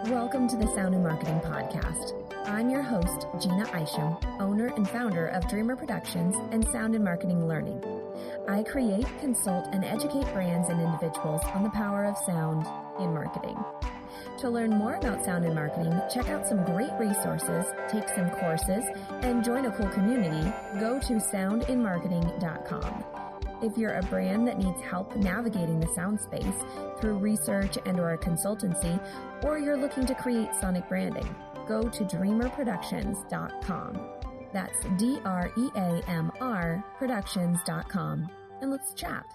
Welcome to the Sound and Marketing Podcast. I'm your host, Jeanna Isham, owner and founder of Dreamr Productions and Sound and Marketing Learning. I create, consult, and educate brands and individuals on the power of sound in marketing. To learn more about sound and marketing, check out some great resources, take some courses, and join a cool community, go to soundinmarketing.com. If you're a brand that needs help navigating the sound space through research and/or a consultancy, or you're looking to create sonic branding, go to dreamrproductions.com. That's DREAMR Productions.com. And let's chat.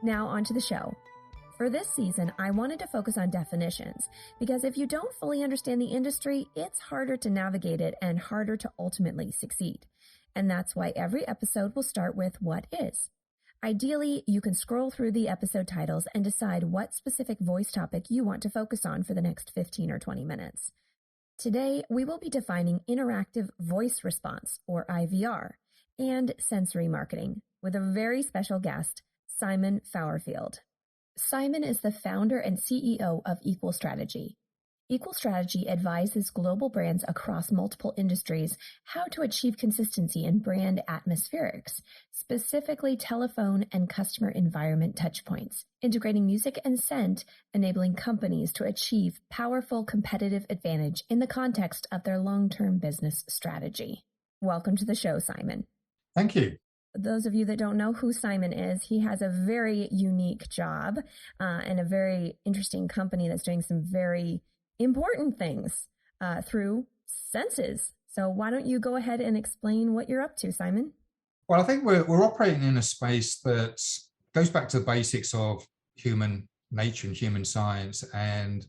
Now onto the show. For this season, I wanted to focus on definitions because if you don't fully understand the industry, it's harder to navigate it and harder to ultimately succeed. And that's why every episode will start with what is. Ideally, you can scroll through the episode titles and decide what specific voice topic you want to focus on for the next 15 or 20 minutes. Today, we will be defining interactive voice response, or IVR, and sensory marketing with a very special guest, Simon Faure. Simon is the founder and CEO of Equal Strategy. Equal Strategy advises global brands across multiple industries how to achieve consistency in brand atmospherics, specifically telephone and customer environment touchpoints, integrating music and scent, enabling companies to achieve powerful competitive advantage in the context of their long-term business strategy. Welcome to the show, Simon. Thank you. Those of you that don't know who Simon is, he has a very unique job and a very interesting company that's doing some very important things through senses. So why don't you go ahead and explain what you're up to, Simon? Well, I think we're operating in a space that goes back to the basics of human nature and human science, and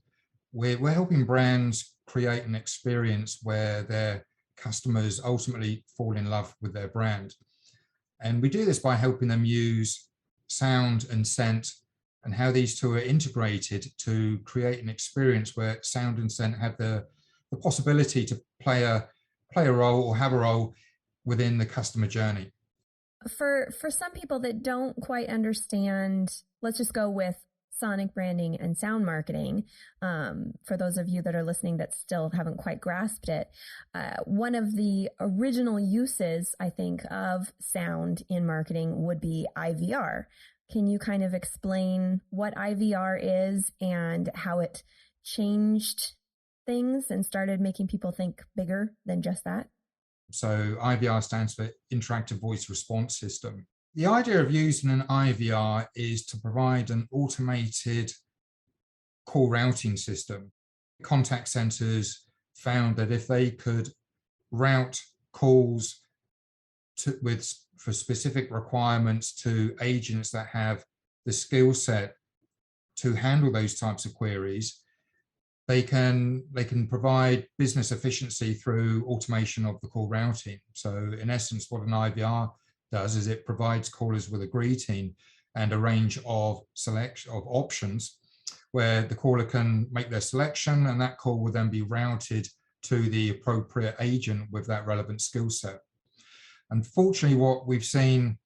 we're helping brands create an experience where their customers ultimately fall in love with their brand. And we do this by helping them use sound and scent and how these two are integrated to create an experience where sound and scent have the possibility to play a role or have a role within the customer journey. For some people that don't quite understand, let's just go with sonic branding and sound marketing. For those of you that are listening that still haven't quite grasped it, one of the original uses, I think, of sound in marketing would be IVR. Can you kind of explain what IVR is and how it changed things and started making people think bigger than just that? So IVR stands for Interactive Voice Response System. The idea of using an IVR is to provide an automated call routing system. Contact centers found that if they could route calls for specific requirements to agents that have the skill set to handle those types of queries, they can provide business efficiency through automation of the call routing. So in essence, what an IVR does is it provides callers with a greeting and a range of options where the caller can make their selection, and that call will then be routed to the appropriate agent with that relevant skill set. Unfortunately, what we've seen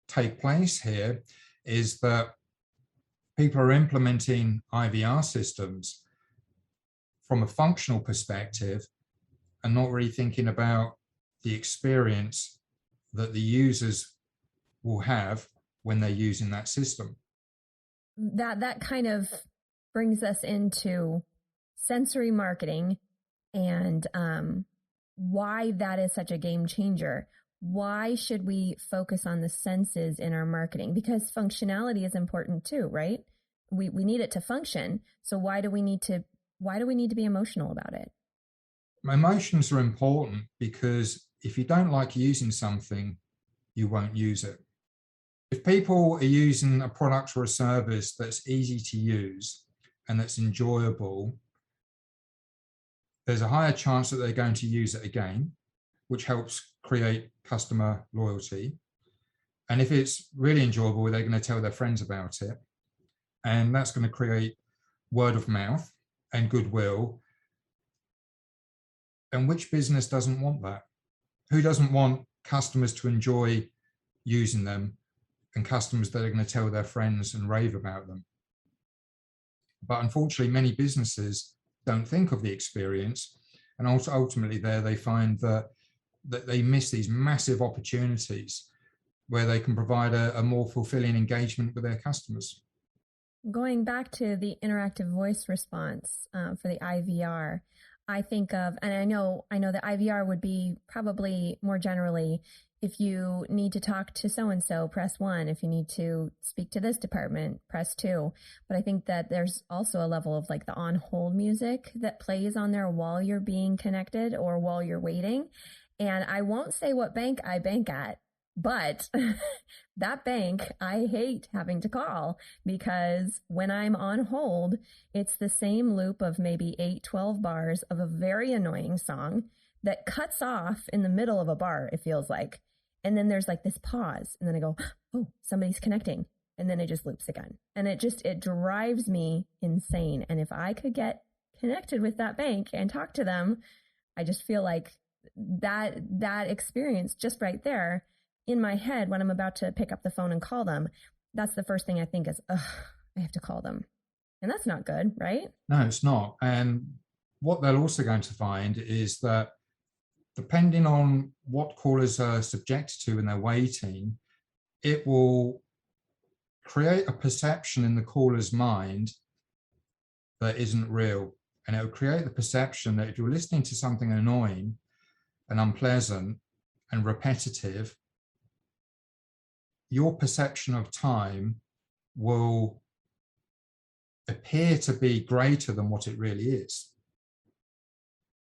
take place here is that people are implementing IVR systems from a functional perspective and not really thinking about the experience that the users will have when they're using that system. That kind of brings us into sensory marketing and why that is such a game changer. Why should we focus on the senses in our marketing? Because functionality is important too, right? We need it to function. So why do we need to be emotional about it? Emotions are important because if you don't like using something, you won't use it. If people are using a product or a service that's easy to use and that's enjoyable, there's a higher chance that they're going to use it again, which helps create customer loyalty. And if it's really enjoyable, they're going to tell their friends about it. And that's going to create word of mouth and goodwill. And which business doesn't want that? Who doesn't want customers to enjoy using them and customers that are going to tell their friends and rave about them? But unfortunately, many businesses don't think of the experience. And also ultimately there they find that they miss these massive opportunities where they can provide a more fulfilling engagement with their customers. Going back to the interactive voice response for the IVR, I think of, and I know that IVR would be probably more generally, if you need to talk to so-and-so, press 1. If you need to speak to this department, press 2. But I think that there's also a level of like the on-hold music that plays on there while you're being connected or while you're waiting. And I won't say what bank I bank at, but that bank, I hate having to call because when I'm on hold, it's the same loop of maybe 8-12 bars of a very annoying song that cuts off in the middle of a bar, it feels like. And then there's like this pause. And then I go, oh, somebody's connecting. And then it just loops again. And it drives me insane. And if I could get connected with that bank and talk to them, I just feel like that experience just right there in my head when I'm about to pick up the phone and call them, that's the first thing I think is, ugh, I have to call them. And that's not good, right? No, it's not. And what they're also going to find is that depending on what callers are subjected to when they're waiting, it will create a perception in the caller's mind that isn't real. And it will create the perception that if you're listening to something annoying and unpleasant and repetitive, your perception of time will appear to be greater than what it really is.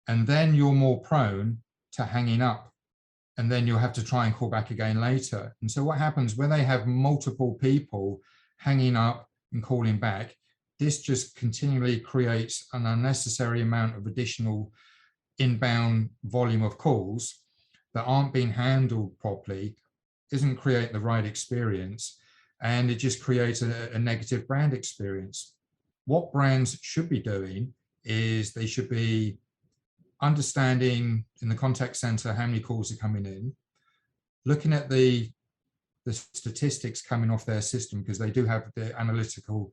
And then you're more prone to hanging up, and then you'll have to try and call back again later. And so what happens when they have multiple people hanging up and calling back, this just continually creates an unnecessary amount of additional inbound volume of calls that aren't being handled properly, isn't create the right experience, and it just creates a negative brand experience. What brands should be doing is they should be understanding in the contact center how many calls are coming in, looking at the statistics coming off their system, because they do have the analytical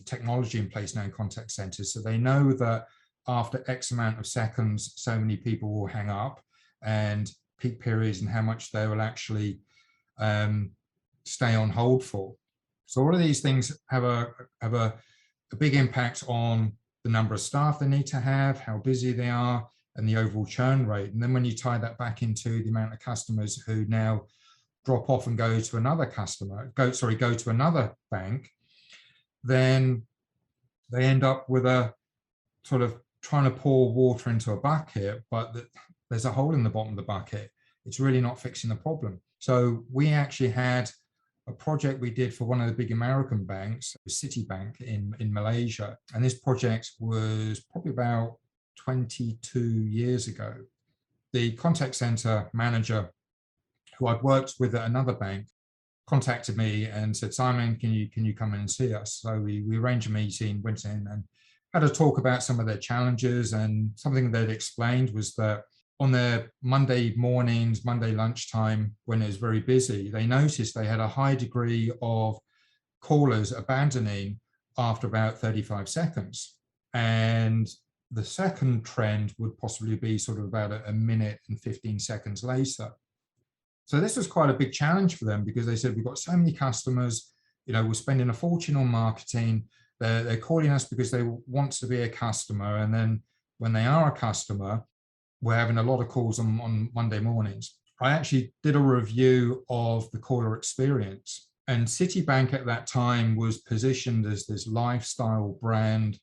technology in place now in contact centers. So they know that after X amount of seconds, so many people will hang up, and peak periods and how much they will actually stay on hold for. So all of these things have a big impact on the number of staff they need to have, how busy they are, and the overall churn rate. And then when you tie that back into the amount of customers who now drop off and go to another go to another bank, then they end up with a sort of trying to pour water into a bucket, but there's a hole in the bottom of the bucket. It's really not fixing the problem. So we actually had a project we did for one of the big American banks, Citibank in Malaysia. And this project was probably about 22 years ago. The contact center manager who I'd worked with at another bank contacted me and said, Simon, can you come in and see us? So we arranged a meeting, went in and had a talk about some of their challenges. And something they'd explained was that on their Monday mornings, Monday lunchtime, when it was very busy, they noticed they had a high degree of callers abandoning after about 35 seconds. And the second trend would possibly be sort of about a minute and 15 seconds later. So this was quite a big challenge for them, because they said, we've got so many customers, we're spending a fortune on marketing. They're calling us because they want to be a customer. And then when they are a customer, we're having a lot of calls on Monday mornings. I actually did a review of the caller experience, and Citibank at that time was positioned as this lifestyle brand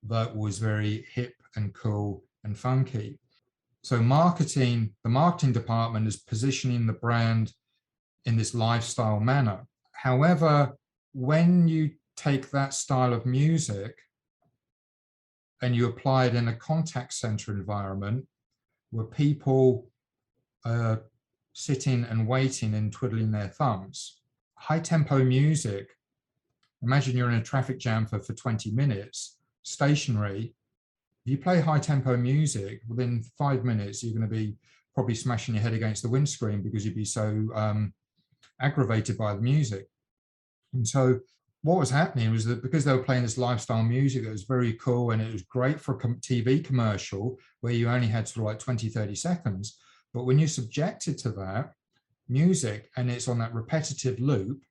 that was very hip and cool and funky. So the marketing department is positioning the brand in this lifestyle manner. However, when you take that style of music and you apply it in a contact center environment, where people are sitting and waiting and twiddling their thumbs. High tempo music, imagine you're in a traffic jam for 20 minutes, stationary. If you play high tempo music, within 5 minutes, you're going to be probably smashing your head against the windscreen because you'd be so aggravated by the music. And so what was happening was that because they were playing this lifestyle music, it was very cool and it was great for a TV commercial where you only had sort of like 20, 30 seconds. But when you're subjected to that music and it's on that repetitive loop,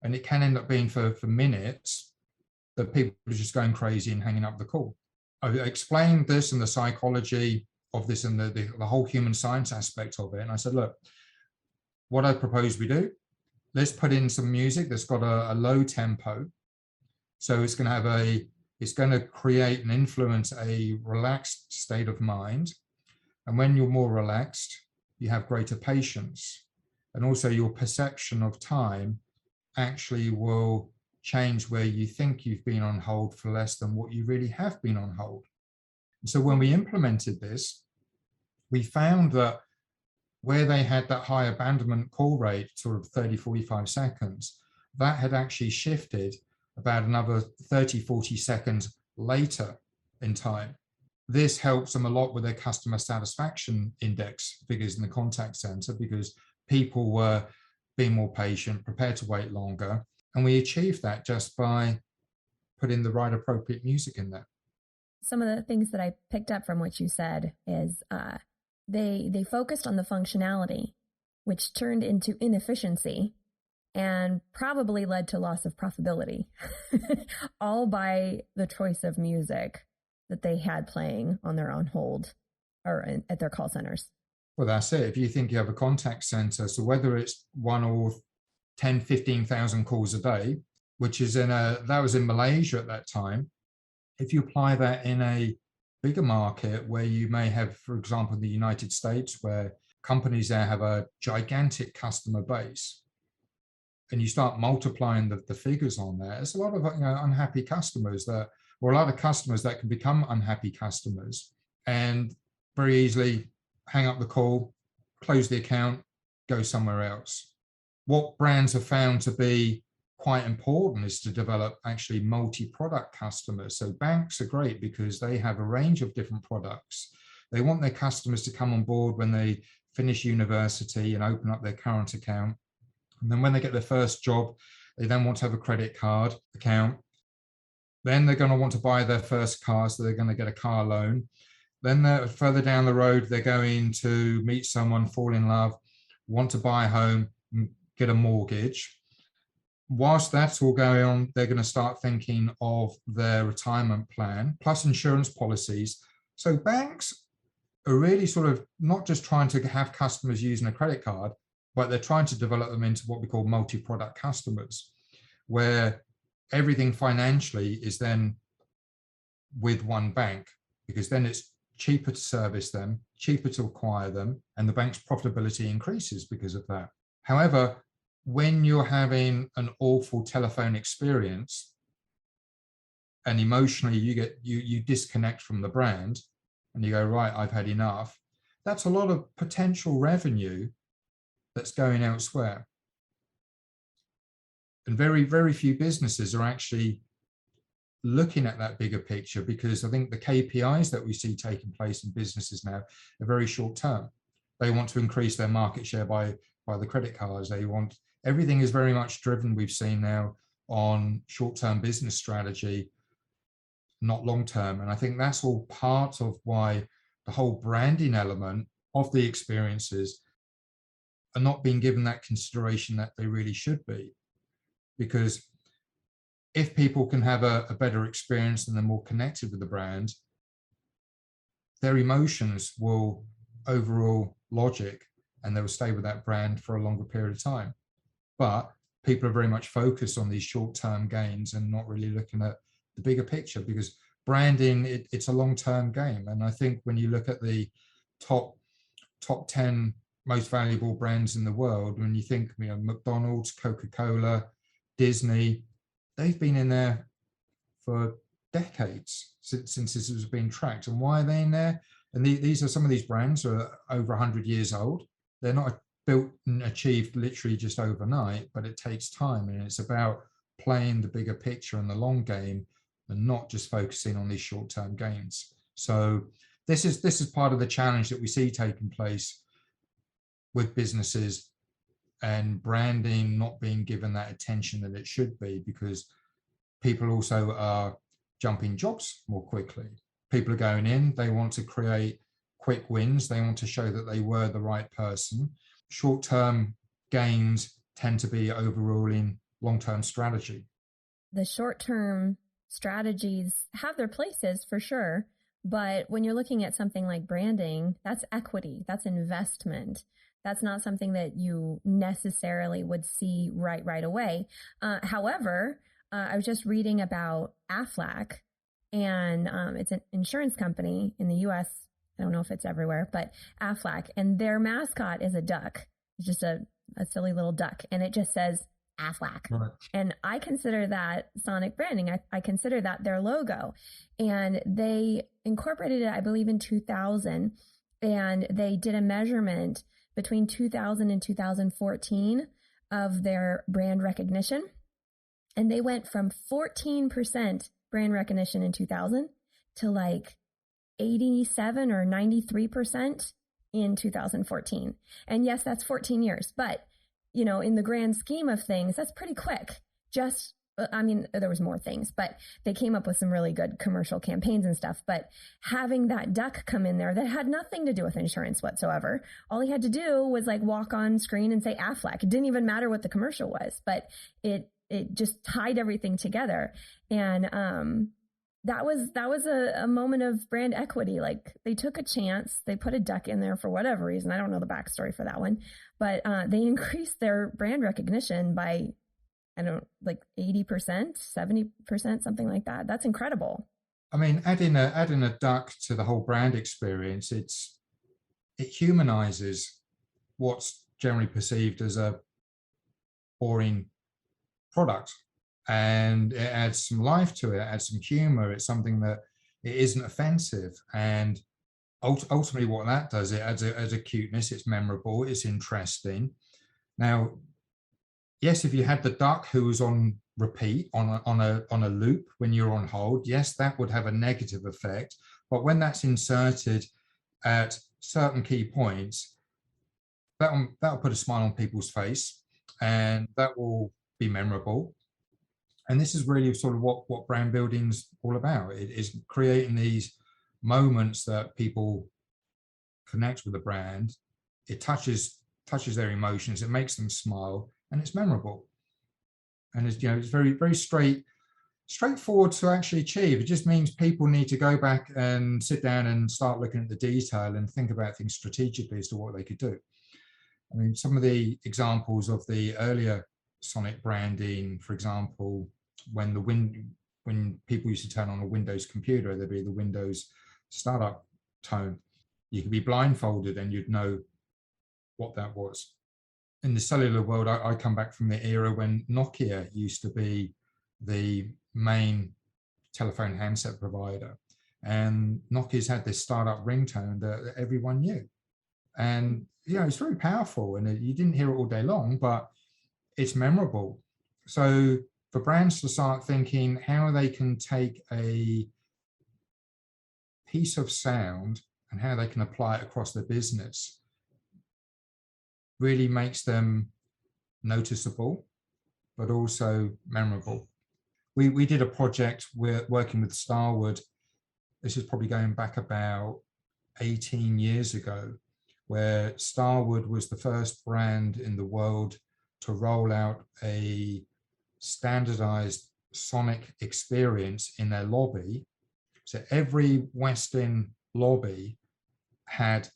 and it can end up being for minutes, that people are just going crazy and hanging up the call. I explained this and the psychology of this and the whole human science aspect of it. And I said, look, what I propose we do, let's put in some music that's got a low tempo. So it's going to have it's going to create and influence a relaxed state of mind. And when you're more relaxed, you have greater patience. And also your perception of time actually will change where you think you've been on hold for less than what you really have been on hold. And so when we implemented this, we found that where they had that high abandonment call rate, sort of 30, 45 seconds, that had actually shifted about another 30, 40 seconds later in time. This helps them a lot with their customer satisfaction index figures in the contact center because people were being more patient, prepared to wait longer. And we achieved that just by putting the right appropriate music in there. Some of the things that I picked up from what you said is they focused on the functionality, which turned into inefficiency and probably led to loss of profitability, all by the choice of music that they had playing on their on hold or at their call centers. Well, that's it. If you think you have a contact center, so whether it's 1 or 10, 15,000 calls a day, which is that was in Malaysia at that time. If you apply that in a bigger market where you may have, for example, the United States, where companies there have a gigantic customer base, and you start multiplying the figures on there, there's a lot of unhappy customers or a lot of customers that can become unhappy customers and very easily hang up the call, close the account, go somewhere else. What brands have found to be quite important is to develop actually multi-product customers. So banks are great because they have a range of different products. They want their customers to come on board when they finish university and open up their current account. And then when they get their first job, they then want to have a credit card account. Then they're going to want to buy their first car, so they're going to get a car loan. Then further down the road, they're going to meet someone, fall in love, want to buy a home, get a mortgage. Whilst that's all going on, they're going to start thinking of their retirement plan, plus insurance policies. So banks are really sort of not just trying to have customers using a credit card, but they're trying to develop them into what we call multi-product customers, where everything financially is then with one bank, because then it's cheaper to service them, cheaper to acquire them, and the bank's profitability increases because of that. However, when you're having an awful telephone experience and emotionally you disconnect from the brand and you go, right, I've had enough, that's a lot of potential revenue that's going elsewhere. And very, very few businesses are actually looking at that bigger picture, because I think the KPIs that we see taking place in businesses now are very short term. They want to increase their market share by the credit cards. Everything is very much driven, we've seen now, on short-term business strategy, not long-term. And I think that's all part of why the whole branding element of the experiences are not being given that consideration that they really should be. Because if people can have a better experience and they're more connected with the brand, their emotions will overall logic and they will stay with that brand for a longer period of time. But people are very much focused on these short-term gains and not really looking at the bigger picture, because branding, it's a long-term game. And I think when you look at the top 10 most valuable brands in the world, when you think, McDonald's, Coca-Cola, Disney, they've been in there for decades since this has been tracked. And why are they in there? And these are some of these brands are over 100 years old. They're not built and achieved literally just overnight, but it takes time. And it's about playing the bigger picture and the long game and not just focusing on these short-term gains. So this is part of the challenge that we see taking place with businesses and branding not being given that attention that it should be, because people also are jumping jobs more quickly. People are going in, they want to create quick wins, they want to show that they were the right person. Short-term gains tend to be overruling long-term strategy. The short-term strategies have their places for sure, but when you're looking at something like branding, that's equity, that's investment. That's not something that you necessarily would see right away. However, I was just reading about Aflac, and it's an insurance company in the US. I don't know if it's everywhere, but Aflac, and their mascot is a duck. It's just a silly little duck, and it just says Aflac. Right. And I consider that sonic branding. I consider that their logo. And they incorporated it, I believe, in 2000, and they did a measurement between 2000 and 2014 of their brand recognition. And they went from 14% brand recognition in 2000 to like 87 or 93% in 2014. And yes, that's 14 years, but you know, in the grand scheme of things, that's pretty quick. I mean, there was more things, but they came up with some really good commercial campaigns and stuff. But having that duck come in there that had nothing to do with insurance whatsoever, all he had to do was like walk on screen and say Aflac. It didn't even matter what the commercial was, but it just tied everything together. And that was a moment of brand equity. Like they took a chance, they put a duck in there for whatever reason. I don't know the backstory for that one, but they increased their brand recognition by, I don't know, like 80%, 70%, something like that. That's incredible. I mean, adding a duck to the whole brand experience, it humanizes what's generally perceived as a boring product, and it adds some life to it, adds some humor. It's something that it isn't offensive, and ultimately what that does, it adds a cuteness. It's memorable, it's interesting. Now, yes, if you had the duck who was on repeat on a loop when you're on hold, yes, that would have a negative effect. But when that's inserted at certain key points, that'll put a smile on people's face, and that will be memorable. And this is really sort of what brand building's all about. It is creating these moments that people connect with the brand. It touches their emotions, it makes them smile, and it's memorable. And it's, you know, it's very, very straightforward to actually achieve. It just means people need to go back and sit down and start looking at the detail and think about things strategically as to what they could do. I mean, some of the examples of the earlier sonic branding, for example, when people used to turn on a Windows computer, there'd be the Windows startup tone. You could be blindfolded and you'd know what that was. In the cellular world, I come back from the era when Nokia used to be the main telephone handset provider, and Nokia's had this startup ringtone that everyone knew. And you know, it's very powerful, and you didn't hear it all day long, but it's memorable. So for brands to start thinking how they can take a piece of sound and how they can apply it across their business really makes them noticeable, but also memorable. We did a project working with Starwood. This is probably going back about 18 years ago, where Starwood was the first brand in the world to roll out a standardized sonic experience in their lobby. So every Westin lobby had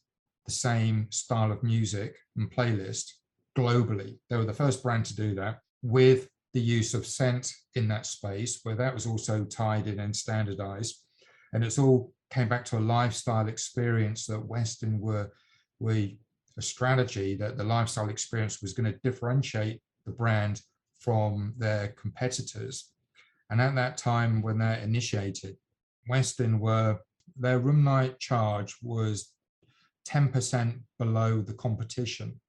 the same style of music and playlist globally. They were the first brand to do that, with the use of scent in that space, where that was also tied in and standardized. And it's all came back to a lifestyle experience that Westin were a strategy that the lifestyle experience was going to differentiate the brand from their competitors. And at that time, when that initiated, Westin their room night charge was 10% below the competition.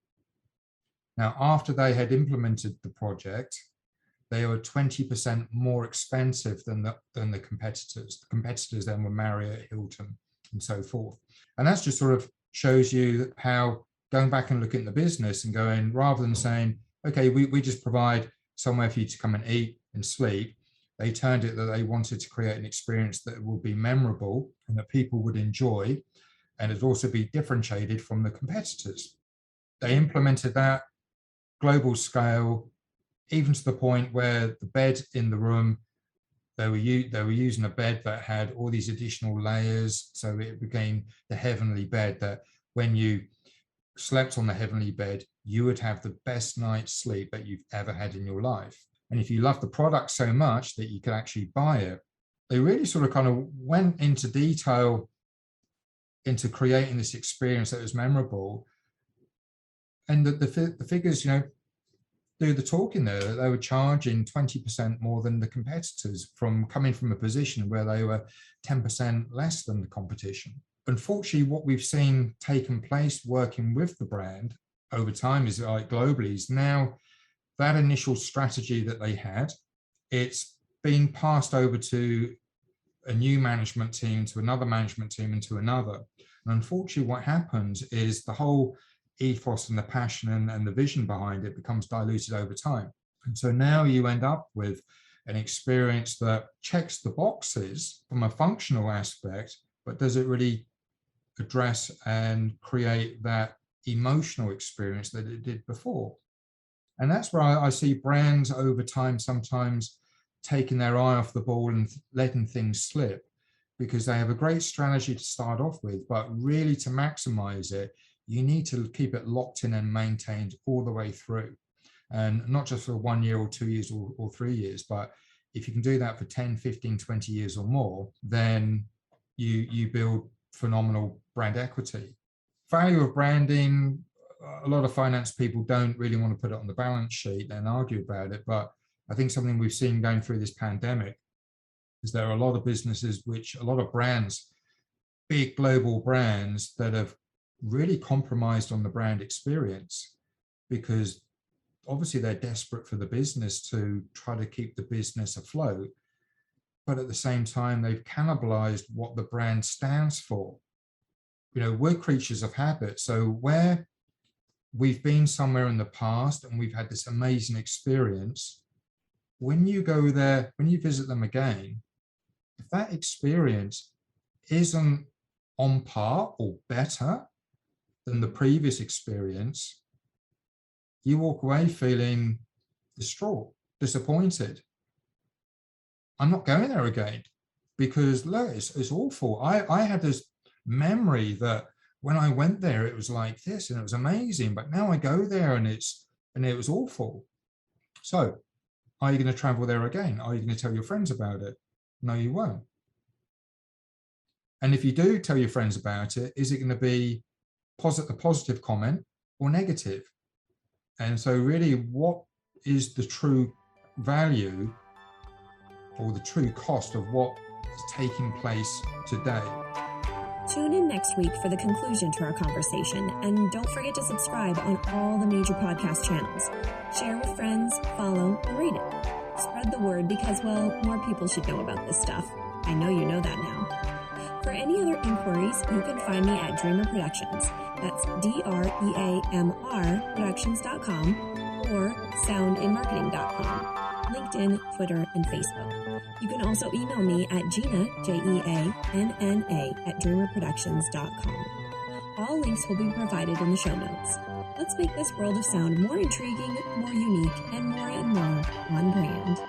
Now, after they had implemented the project, they were 20% more expensive than the competitors. The competitors then were Marriott, Hilton, and so forth. And that's just sort of shows you how going back and looking at the business and going, rather than saying, okay, we just provide somewhere for you to come and eat and sleep, they turned it that they wanted to create an experience that will be memorable and that people would enjoy, and it'd also be differentiated from the competitors. They implemented that global scale, even to the point where the bed in the room, they were using a bed that had all these additional layers. So it became the heavenly bed, that when you slept on the heavenly bed, you would have the best night's sleep that you've ever had in your life. And if you love the product so much that you could actually buy it, they really sort of kind of went into detail into creating this experience that was memorable. And the figures, do the talking there. They were charging 20% more than the competitors, from coming from a position where they were 10% less than the competition. Unfortunately, what we've seen taking place working with the brand over time is, like, globally, is now that initial strategy that they had, it's being passed over to a new management team, to another management team, and to another. And unfortunately, what happens is the whole ethos and the passion and the vision behind it becomes diluted over time. And so now you end up with an experience that checks the boxes from a functional aspect, but does it really address and create that emotional experience that it did before? And that's where I see brands over time sometimes taking their eye off the ball and letting things slip, because they have a great strategy to start off with, but really to maximize it, you need to keep it locked in and maintained all the way through. And not just for 1 year or 2 years or 3 years, but if you can do that for 10, 15, 20 years or more, then you build phenomenal brand equity. Value of branding, a lot of finance people don't really want to put it on the balance sheet and argue about it. But I think something we've seen going through this pandemic is there are a lot of businesses, a lot of brands, big global brands, that have really compromised on the brand experience, because obviously they're desperate for the business to try to keep the business afloat. But at the same time, they've cannibalized what the brand stands for. We're creatures of habit. So where we've been somewhere in the past and we've had this amazing experience, when you go there, when you visit them again, if that experience isn't on par or better than the previous experience, you walk away feeling distraught, disappointed. I'm not going there again, because look, it's awful. I had this memory that when I went there, it was like this and it was amazing, but now I go there and it was awful. So are you going to travel there again? Are you going to tell your friends about it? No, you won't. And if you do tell your friends about it, is it going to be a positive comment or negative? And so really, what is the true value or the true cost of what is taking place today? Tune in next week for the conclusion to our conversation, and don't forget to subscribe on all the major podcast channels. Share with friends, follow, and rate it. Spread the word, because, well, more people should know about this stuff. I know you know that now. For any other inquiries, you can find me at Dreamr Productions. That's DREAMR Productions.com or soundinmarketing.com. LinkedIn, Twitter, and Facebook. You can also email me at Jeanna, Jeanna, at dreamrproductions.com. All links will be provided in the show notes. Let's make this world of sound more intriguing, more unique, and more on brand.